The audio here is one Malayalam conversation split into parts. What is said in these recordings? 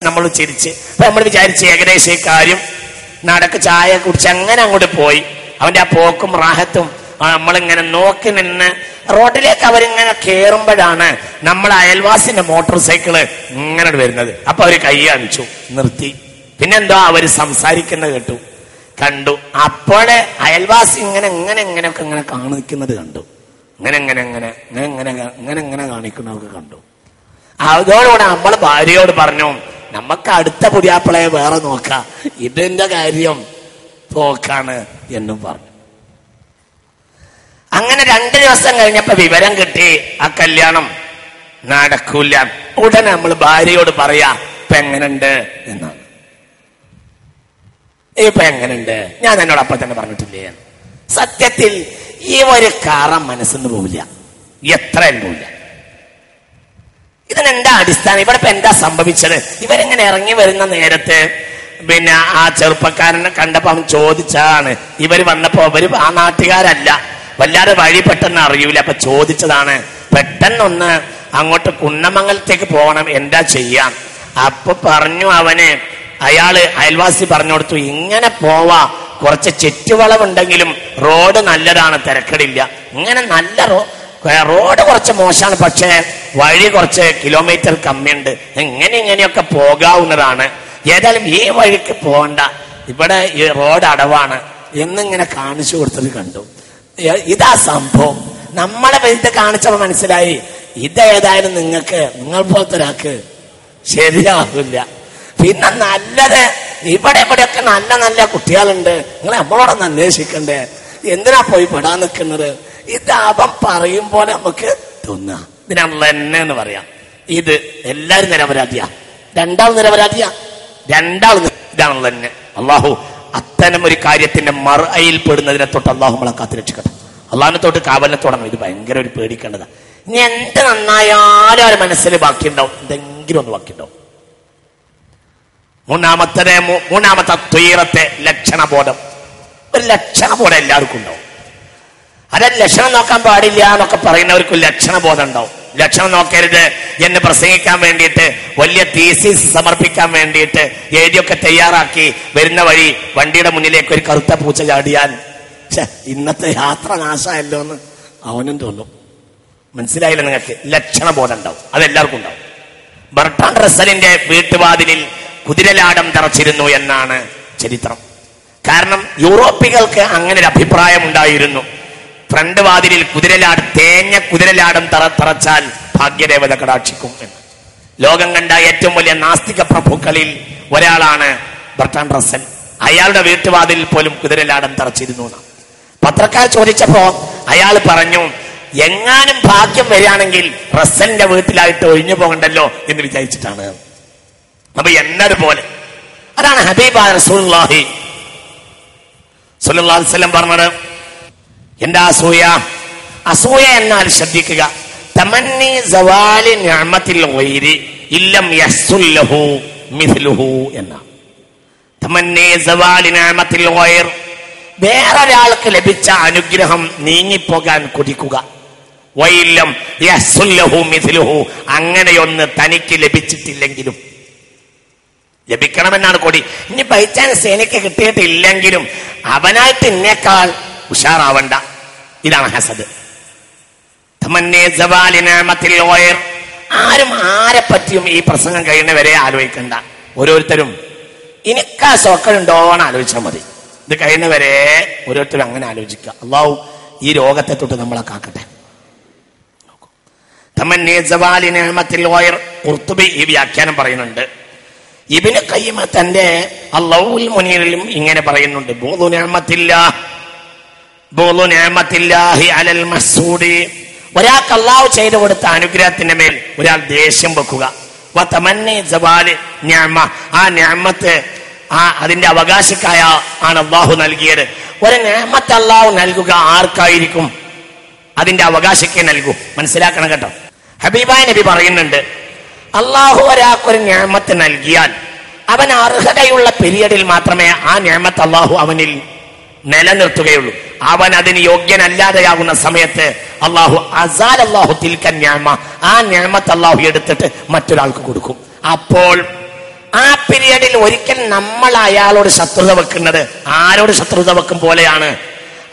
നമ്മൾ ചിരിച്ച് നമ്മൾ വിചാരിച്ച് ഏകദേശം ഈ കാര്യം നടക്ക് ചായ കുടിച്ച് അങ്ങനെ അങ്ങോട്ട് പോയി. അവന്റെ ആ പോക്കും റാഹത്തും നമ്മളിങ്ങനെ നോക്കി നിന്ന് റോഡിലേക്ക് അവരിങ്ങനെ കയറുമ്പോഴാണ് നമ്മൾ അയൽവാസിന്റെ മോട്ടോർ സൈക്കിള് ഇങ്ങനെ വരുന്നത്. അപ്പൊ അവര് കൈ കാണിച്ചു, നിർത്തി. പിന്നെന്തോ അവര് സംസാരിക്കുന്നത് കണ്ടു. അപ്പോഴേ അയൽവാസി ഇങ്ങനെ ഇങ്ങനെയൊക്കെ ഇങ്ങനെ കാണിക്കുന്നത് കണ്ടു. ഇങ്ങനെ കാണിക്കുന്നതൊക്കെ കണ്ടു. അതോടുകൂടെ നമ്മൾ ഭാര്യയോട് പറഞ്ഞു, നമുക്ക് അടുത്ത പുതിയാപ്പിളയെ വേറെ നോക്കാം, ഇതിന്റെ കാര്യം പോക്കാണ് എന്നും പറഞ്ഞു. അങ്ങനെ 2 ദിവസം കഴിഞ്ഞപ്പോ വിവരം കിട്ടി ആ കല്യാണം നടക്കൂല. ഉടനെ നമ്മൾ ഭാര്യയോട് പറയാ, ഇപ്പൊ എങ്ങനുണ്ട് എന്നാണ്. ഇപ്പൊ എങ്ങനുണ്ട്? ഞാൻ എന്നോട് അപ്പൊ തന്നെ പറഞ്ഞിട്ടില്ലേ. സത്യത്തിൽ ഈ ഒരു കാറം മനസ്സിന്ന് പോവില്ല, എത്രയും പോവില്ല. ഇതിനെന്താ അടിസ്ഥാനം? ഇവിടെ ഇപ്പൊ എന്താ സംഭവിച്ചത്? ഇവരിങ്ങനെ ഇറങ്ങി വരുന്ന നേരത്ത് പിന്നെ ആ ചെറുപ്പക്കാരനെ കണ്ടപ്പോ അവൻ ചോദിച്ചതാണ്. ഇവര് വന്നപ്പോ അവര് ആ നാട്ടുകാരല്ല, വല്ലാതെ വഴി പെട്ടെന്ന് അറിയൂല. അപ്പൊ ചോദിച്ചതാണ്, പെട്ടെന്നൊന്ന് അങ്ങോട്ട് കുന്നമംഗലത്തേക്ക് പോകണം, എന്താ ചെയ്യാം? അപ്പൊ പറഞ്ഞു അവന്, അയൽവാസി പറഞ്ഞു കൊടുത്തു, ഇങ്ങനെ പോവാ, കുറച്ച് ചുറ്റുവളവുണ്ടെങ്കിലും റോഡ് നല്ലതാണ്, തിരക്കടില്ല. ഇങ്ങനെ നല്ല റോഡ് കുറച്ച് മോശമാണ്, പക്ഷേ വഴി കുറച്ച് കിലോമീറ്റർ കമ്മിയുണ്ട്, ഇങ്ങനെയൊക്കെ പോകാവുന്നതാണ്. ഏതായാലും ഈ വഴിക്ക് പോകണ്ട, ഇവിടെ ഈ റോഡ് അടവാണ് എന്നിങ്ങനെ കാണിച്ചു കൊടുത്തത് കണ്ടു. ഇതാ സംഭവം. നമ്മളെ ഇത് കാണിച്ചപ്പോ മനസ്സിലായി, ഇതേതായാലും നിങ്ങൾ പോലത്തെ ഒരാൾക്ക് ശരിയാവില്ല. പിന്നെ നല്ലത് ഇവിടെയൊക്കെ നല്ല കുട്ടികളുണ്ട്, നിങ്ങൾ നമ്മളോടൊന്ന് അന്വേഷിക്കണ്ടേ, എന്തിനാ പോയി പെടാൻ നിൽക്കുന്നത്? ഇത് അവൻ പറയും പോലെ നമുക്ക് തോന്നുക. ഇതിനാണല്ലോ എന്നെ എന്ന് പറയാം. ഇത് എല്ലാരും നിരപരാധിയാ, രണ്ടാൾ നിരപരാധിയാ, ഇതാണല്ലോ എന്നെ. അള്ളാഹു അത്തരം ഒരു കാര്യത്തിന്റെ മറയിൽ പെടുന്നതിനെ തൊട്ട് അള്ളാഹു നമ്മളെ കാത്തുരക്ഷിക്കട്ടെ. അള്ളാഹിനെ തൊട്ട് കാവലിനെ തുടങ്ങും. ഇത് ഭയങ്കര ഒരു പേടിക്കേണ്ടതാ. ഇനി എന്ത് നന്നായാലും അവരുടെ മനസ്സിൽ ബാക്കിയുണ്ടാവും, എന്തെങ്കിലും ഒന്ന് ബാക്കിയുണ്ടാവും. മൂന്നാമത്തെ ത്വീറത്തെ ലക്ഷണബോധം. ഒരു ലക്ഷണബോധം എല്ലാവർക്കും ഉണ്ടാവും. അതെ, ലക്ഷണം നോക്കാൻ പാടില്ല എന്നൊക്കെ പറയുന്നവർക്കും ലക്ഷണബോധം ഉണ്ടാവും. ലക്ഷണം നോക്കരുത് എന്ന് പ്രസംഗിക്കാൻ വേണ്ടിയിട്ട്, വലിയ തീസിസ് സമർപ്പിക്കാൻ വേണ്ടിയിട്ട് എഴുതിയൊക്കെ തയ്യാറാക്കി വരുന്ന വഴി വണ്ടിയുടെ മുന്നിലേക്ക് ഒരു കറുത്ത പൂച്ച ചാടിയാൽ ഇന്നത്തെ യാത്ര നാശമല്ലോ എന്ന് അവനും തോന്നും. മനസ്സിലായില്ല നിങ്ങൾക്ക്? ലക്ഷണബോധം ഉണ്ടാവും, അതെല്ലാവർക്കും ഉണ്ടാവും. ബർട്രാൻഡ് റസ്സലിന്റെ വീട്ടുവാതിലിൽ കുതിരലാടം തറച്ചിരുന്നു എന്നാണ് ചരിത്രം. കാരണം യൂറോപ്പികൾക്ക് അങ്ങനെ ഒരു അഭിപ്രായം ഉണ്ടായിരുന്നു. ഫ്രണ്ട് വാതിലിൽ തേഞ്ഞ കുതിരലാടം തറച്ചാൽ ഭാഗ്യദേവത കടാക്ഷിക്കും എന്ന്. ലോകം കണ്ട ഏറ്റവും വലിയ നാസ്തിക പ്രഭുക്കളിൽ ഒരാളാണ് ബർട്രാൻഡ് റസ്സൽ. അയാളുടെ വീട്ടുവാതിലിൽ പോലും കുതിരലാടം തറച്ചിരുന്നു. പത്രക്കാർ ചോദിച്ചപ്പോ അയാൾ പറഞ്ഞു, എങ്ങാനും ഭാഗ്യം വരികയാണെങ്കിൽ റസ്സലിന്റെ വീട്ടിലായിട്ട് ഒഴിഞ്ഞു പോകണ്ടല്ലോ എന്ന് വിചാരിച്ചിട്ടാണ്. അപ്പൊ എന്നതുപോലെ അതാണ് ഹബീബായ റസൂലുള്ളാഹി സ്വല്ലല്ലാഹു അലൈഹി വസല്ലം പറഞ്ഞത്. എന്താ അസൂയ എന്നാൽ ശ്രദ്ധിക്കുക, തമന്നി സവാലി നിഅമത്തിൽ ഗൈരി ഇല്ലം യഹ്സുൽ ലഹു മിസ്ലുഹു എന്നാ. തമന്നി സവാലി നിഅമത്തിൽ ഗൈർ, വേറൊരാൾക്ക് ലഭിച്ച അനുഗ്രഹം നീങ്ങിപ്പോകാൻ കൊതിക്കുക. വഇല്ലം യഹ്സുൽ ലഹു മിസ്ലുഹു, അങ്ങനെയൊന്ന് തനിക്ക് ലഭിച്ചിട്ടില്ലെങ്കിലും. ലഭിക്കണമെന്നാണ് കൊടി. ഇനി ബൈ ചാൻസ് എനിക്ക് കിട്ടിയിട്ടില്ലെങ്കിലും അവനായിട്ട് എന്നേക്കാൾ ഉഷാറാവണ്ട. ഇതാണ് ഹസദ്. ആരും ആരെ പറ്റിയും ഈ പ്രസംഗം കഴിയുന്നവരെ ആലോചിക്കണ്ട. ഓരോരുത്തരും എനിക്കാ സോക്കലുണ്ടോ എന്ന് ആലോചിച്ചാൽ മതി. ഇത് കഴിയുന്നവരെ ഓരോരുത്തരും അങ്ങനെ ആലോചിക്കുക. അള്ളാഹു ഈ രോഗത്തെ തൊട്ട് നമ്മളെ കാക്കട്ടെ. ഖുർത്തുബി ഈ വ്യാഖ്യാനം പറയുന്നുണ്ട്. ഇബ്നു ഖയ്യിം തന്റെ അൽ-ലൗൽ മുനീറിലും ഇങ്ങനെ പറയുന്നുണ്ട്, ഒരാൾക്ക് അള്ളാഹു ചെയ്തു കൊടുത്ത അനുഗ്രഹത്തിന്റെ മേൽ ഒരാൾ ദേഷ്യം വെക്കുക. ആ നിഅമത്ത് അതിന്റെ അവകാശക്കായ ആണ് അള്ളാഹു നൽകിയത്. ഒരു നിഅമത്ത് അള്ളാഹു നൽകുക ആർക്കായിരിക്കും? അതിന്റെ അവകാശിക്ക് നൽകൂ. മനസ്സിലാക്കണം കേട്ടോ. ഹബീബായ നബി പറയുന്നുണ്ട്, അള്ളാഹു ഒരാൾക്കൊരു നിഅമത്ത് നൽകിയാൽ അവൻ അർഹതയുള്ള പീരിയഡിൽ മാത്രമേ ആ നിഅമത്ത് അള്ളാഹു അവനിൽ നിലനിർത്തുകയുള്ളൂ. അവൻ അതിന് യോഗ്യനല്ലാതെയാകുന്ന സമയത്ത് അള്ളാഹു തിൽക്കൻ നിഅമ, ആ നിഅമത്ത് അള്ളാഹു എടുത്തിട്ട് മറ്റൊരാൾക്ക് കൊടുക്കും. അപ്പോൾ ഒരിക്കൽ നമ്മൾ അയാളോട് ശത്രുത വെക്കുന്നത് ആരോട് ശത്രുത വെക്കും പോലെയാണ്.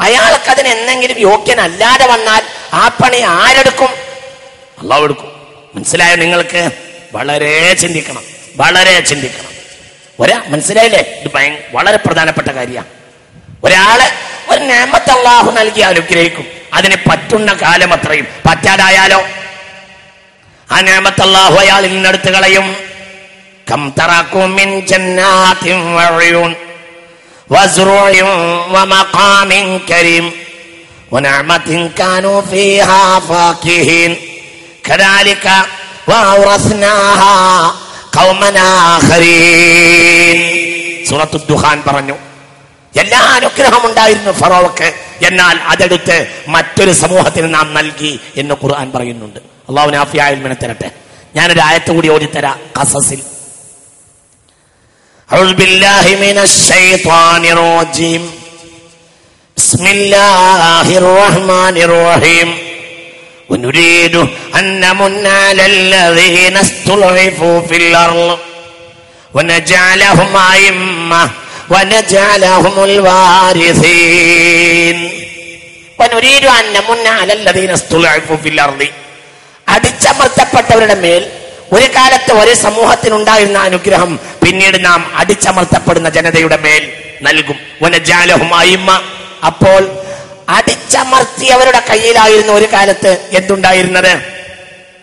അയാൾക്ക് അതിന് എന്തെങ്കിലും യോഗ്യനല്ലാതെ വന്നാൽ ആ പണി ആരെടുക്കും? അള്ളാഹു എടുക്കും. മനസ്സിലായോ നിങ്ങൾക്ക്? വളരെ ചിന്തിക്കണം, വളരെ ചിന്തിക്കണം. മനസ്സിലായില്ലേ? ഇത് വളരെ പ്രധാനപ്പെട്ട കാര്യമാണ്. ഒരാള് ഒരു നിഅമത്ത് അല്ലാഹു നൽകി അനുഗ്രഹിക്കും, അതിന് പറ്റുന്ന കാലം അത്രയും. പറ്റാതായാലോ ആ നിഅമത്ത് അല്ലാഹു അയാളിൽ നിന്നെടുത്ത് കളയും. കം തറകൂ മിൻ ജന്നാത്തിൻ വഉയൂൻ വസ്റുഇൻ വമഖാമിൻ കരീം വനഅമത്തിൻ കാനൂ ഫീഹാ ഫാകിഹീൻ കദാലിക വഅൗറസ്നാഹാ ഖൗമൻ ആഖരീൻ. സൂറത്തുൽ ദുഖാൻ പറഞ്ഞു. എല്ലാ അനുഗ്രഹം ഉണ്ടായിരുന്നു ഫറോവക്ക്, എന്നാൽ അതെടുത്ത് മറ്റൊരു സമൂഹത്തിന് നാം നൽകി എന്ന് ഖുർആൻ പറയുന്നുണ്ട്. അല്ലാഹു നാഫിയായ ഇൽമിനെ തരട്ടെ. ഞാനൊരു ആയത്ത് കൂടി ഓതിത്തരാം. ഖസസിൽ അഊദു ബില്ലാഹി മിനശ് ശൈത്വാനിർ റജീം ബിസ്മില്ലാഹിർ റഹ്മാനിർ റഹീം വനുരീദു അൻ നമുന്ന അലല്ലദീന ഇസ്തുൽഇഫു ഫിൽ അർള് വനജഅലഹും അയിമ്മ വനജഅലഹുൽ വാരിസീൻ. വനുരീദു അൻ നമുന്ന അലല്ലദീന ഇസ്തുൽഇഫു ഫിൽ അർളി. അടിച്ചമർത്തപ്പെട്ടവരുടെ മേൽ ഒരു കാലത്ത് ഒരു സമൂഹത്തിനുണ്ടായിരുന്ന അനുഗ്രഹം പിന്നീട് നാം അടിച്ചമർത്തപ്പെടുന്ന ജനതയുടെ മേൽ നൽകും. വനജഅലഹും അയിമ്മ. അപ്പോൾ അടിച്ചമർത്തിയവരുടെ കയ്യിലായിരുന്നു ഒരു കാലത്ത് എന്തുണ്ടായിരുന്നത്?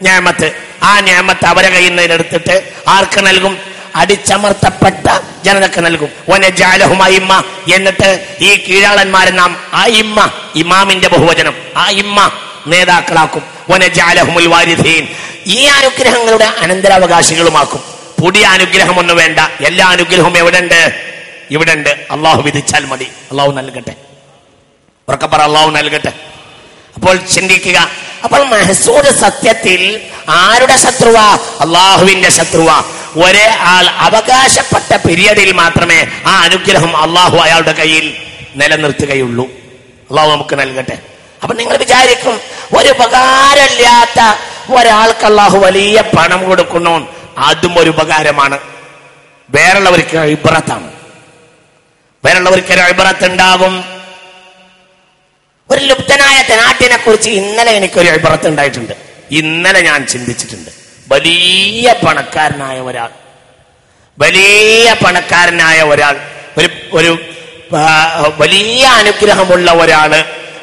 നിഅമത്ത്. ആ നിഅമത്ത് അവരെ കയ്യിൽ നിന്ന് എടുത്തിട്ട് ആർക്ക് നൽകും? അടിച്ചമർത്തപ്പെട്ട ജനതക്ക് നൽകും. വനജഅലഹും അയിമ്മ. എന്നിട്ട് ഈ കീഴാളന്മാരെ നാം അയിമ്മ, ഇമാമിന്റെ ബഹുവചനം, അയിമ്മ നേതാക്കളാക്കും. വനജഅലഹുൽ വാരിസീൻ. ഈ അനുഗ്രഹങ്ങളുടെ അനന്തരാവകാശികളുമാക്കും. പുതിയ അനുഗ്രഹം ഒന്നും വേണ്ട, എല്ലാ അനുഗ്രഹവും എവിടെയുണ്ട്? ഇവിടെ ഉണ്ട്. അള്ളാഹു വിധിച്ചാൽ മതി. അള്ളാഹു നൽകട്ടെ. ഉറക്കപ്പറ, അള്ളാഹു നൽകട്ടെ. അപ്പോൾ ചിന്തിക്കുക. അപ്പോൾ മഹ്സൂദ് സത്യത്തിൽ ആരുടെ ശത്രുവാ? അള്ളാഹുവിന്റെ ശത്രുവാ. ഒരേ ആൾ അവകാശപ്പെട്ട പീരിയഡിൽ മാത്രമേ ആ അനുഗ്രഹം അള്ളാഹു അയാളുടെ കയ്യിൽ നിലനിർത്തുകയുള്ളൂ. അള്ളാഹു നമുക്ക് നൽകട്ടെ. അപ്പൊ നിങ്ങൾ വിചാരിക്കും, ഒരു ഉപകാരമില്ലാത്ത ഒരാൾക്ക് അള്ളാഹു വലിയ പണം കൊടുക്കുന്നു, അതും ഒരു ഉപകാരമാണ്. വേറുള്ളവർക്ക് ഇബ്രത്താണ്. വേറുള്ളവർക്ക് ഇബ്രത്ത് ഉണ്ടാകും. ഒരു ലുപ്തനായ തെനാട്ടിനെ കുറിച്ച് ഇന്നലെ എനിക്കൊരു ഇബ്രത്ത് ഉണ്ടായിട്ടുണ്ട്. ഇന്നലെ ഞാൻ ചിന്തിച്ചിട്ടുണ്ട്. വലിയ പണക്കാരനായ ഒരാൾ, ഒരു വലിയ അനുഗ്രഹമുള്ള ഒരാള്,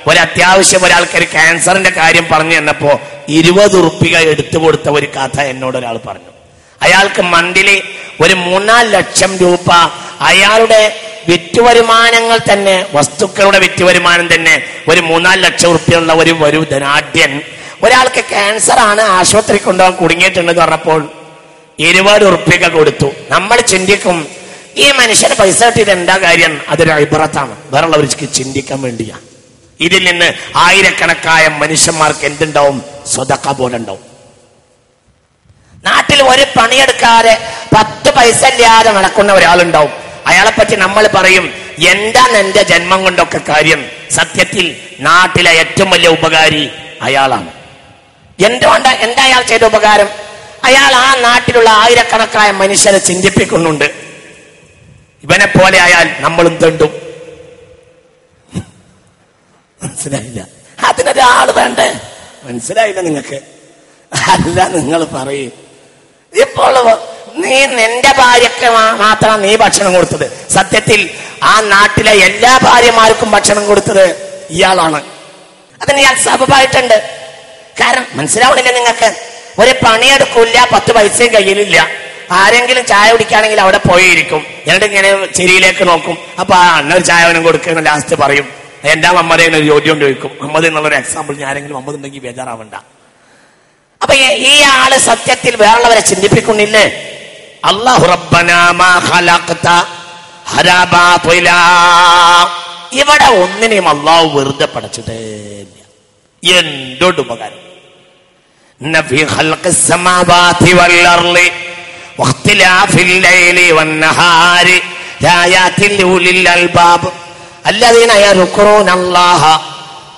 ഒരത്യാവശ്യം ഒരാൾക്ക് ഒരു ക്യാൻസറിന്റെ കാര്യം പറഞ്ഞു തന്നപ്പോ 20 ഉറുപ്പിക എടുത്തു കൊടുത്ത ഒരു കഥ എന്നോട് ഒരാൾ പറഞ്ഞു. അയാൾക്ക് മന്ത്ലി ഒരു 3-4 ലക്ഷം രൂപ അയാളുടെ വിറ്റുവരുമാനങ്ങൾ തന്നെ, വസ്തുക്കളുടെ വിറ്റുവരുമാനം തന്നെ ഒരു 3-4 ലക്ഷം ഉറുപ്പിയുള്ള ഒരു ധനാഢ്യൻ ഒരാൾക്ക് ക്യാൻസർ ആണ്, ആശുപത്രി കൊണ്ടുപോകാൻ കുടുങ്ങിയിട്ടുണ്ടെന്ന് പറഞ്ഞപ്പോൾ 20 ഉറുപ്പിക കൊടുത്തു. നമ്മൾ ചിന്തിക്കും, ഈ മനുഷ്യന് പൈസ കിട്ടിയിട്ട് എന്താ കാര്യം? അതൊരു ഇബ്രത്താണ്, വേറുള്ളവർക്ക് ചിന്തിക്കാൻ വേണ്ടിയാണ്. ഇതിൽ നിന്ന് ആയിരക്കണക്കായ മനുഷ്യന്മാർക്ക് എന്തുണ്ടാവും? സ്വതക്ക പോലെ ഉണ്ടാവും. നാട്ടിൽ ഒരു പണിയെടുക്കാതെ 10 പൈസ ഇല്ലാതെ നടക്കുന്ന ഒരാളുണ്ടാവും. അയാളെ പറ്റി നമ്മൾ പറയും, എന്താണ് എന്റെ ജന്മം കൊണ്ടൊക്കെ കാര്യം? സത്യത്തിൽ നാട്ടിലെ ഏറ്റവും വലിയ ഉപകാരി അയാളാണ്. എന്താ അയാൾ ചെയ്ത ഉപകാരം? അയാൾ ആ നാട്ടിലുള്ള ആയിരക്കണക്കായ മനുഷ്യരെ ചിന്തിപ്പിക്കുന്നുണ്ട്. ഇവനെ പോലെ ആയാൽ നമ്മളും തെണ്ടും. മനസ്സിലായില്ല? അതിനൊരാൾ വേണ്ടേ? മനസ്സിലായില്ല നിങ്ങൾക്ക്? അല്ല, നിങ്ങൾ പറയും, ഇപ്പോൾ നീ നിന്റെ ഭാര്യക്ക് മാത്രം നീ ഭക്ഷണം കൊടുത്തത്. സത്യത്തിൽ ആ നാട്ടിലെ എല്ലാ ഭാര്യമാർക്കും ഭക്ഷണം കൊടുത്തത് ഇയാളാണ്. അതിന് ഇയാൾ സബബായിട്ടുണ്ട്. കാരണം മനസ്സിലാവണില്ല നിങ്ങൾക്ക്? ഒരു പണിയെടുക്കൂല, 10 പൈസയും കയ്യിലില്ല. ആരെങ്കിലും ചായ കുടിക്കുകയാണെങ്കിൽ അവിടെ പോയിരിക്കും. എന്നിട്ട് ഇങ്ങനെ ചെരിയിലേക്ക് നോക്കും. അപ്പൊ അന്നൊരു ചായ അവനും കൊടുക്കുന്ന ലാസ്റ്റ് പറയും, എന്താ മമ്മദ് എന്നൊരു ചോദ്യം ചോദിക്കും. മമ്മദ് എന്നുള്ളൊരു എക്സാമ്പിൾ ഞാൻ ആരെങ്കിലും മമ്മദ് ഉണ്ടെങ്കിൽ ബേജാറാവണ്ട. അപ്പൊ ഈ ആള് സത്യത്തിൽ വേറുള്ളവരെ ചിന്തിപ്പിക്കുന്നില്ലേ? അല്ലാഹു റബ്ബനാ മാ ഖലഖത ഹരാ ബാതിലാ. ഇവിടെ ഒന്നിനെയും അള്ളാഹു വെറുതെ പടച്ചിട്ടേ ഇല്ല. എന്തൊരു ഉപകാരം! നഫീ ഖൽഖിസ് സമാവാതി വൽ അർളി വഖ്തിലാഫിൽ ലൈലി വൻ നഹാരി ആയാതിൻ ലിഉലിൽ അൽബാബ് الذين يذكرون الله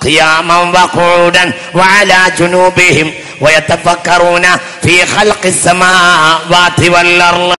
قياما وقعودا وعلى جنوبهم ويتفكرون في خلق السماوات والأرض